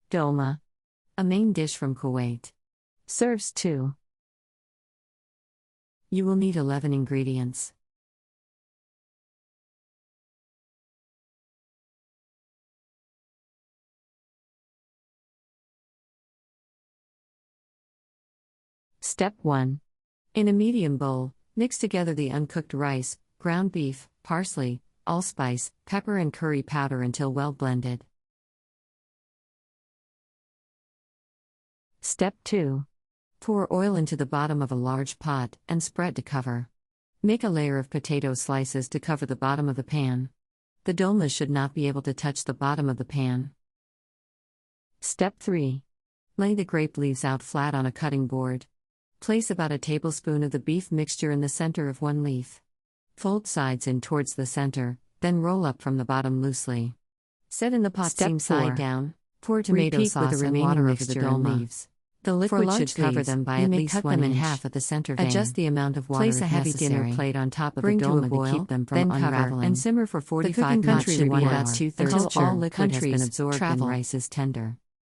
Dolma. A main dish from Kuwait. Serves 2. You will need 11 ingredients. Step 1. In a medium bowl, mix together the uncooked rice, ground beef, parsley, allspice, pepper and curry powder until well blended. Step 2. Pour oil into the bottom of a large pot and spread to cover. Make a layer of potato slices to cover the bottom of the pan. The dolmas should not be able to touch the bottom of the pan. Step 3. Lay the grape leaves out flat on a cutting board. Place about a tablespoon of the beef mixture in the center of one leaf. Fold sides in towards the center, then roll up from the bottom loosely. Set in the pot seam side down. Pour tomato sauce with the remaining mixture and leaves. The liquid should cover them by at least 1 inch. In half at the center vein. Adjust the amount of water. Place a heavy dinner plate on top of the dolma to keep them from unraveling. And simmer for 45 minutes. The cooking should be about 2/3 until all liquid has been absorbed and rice is tender.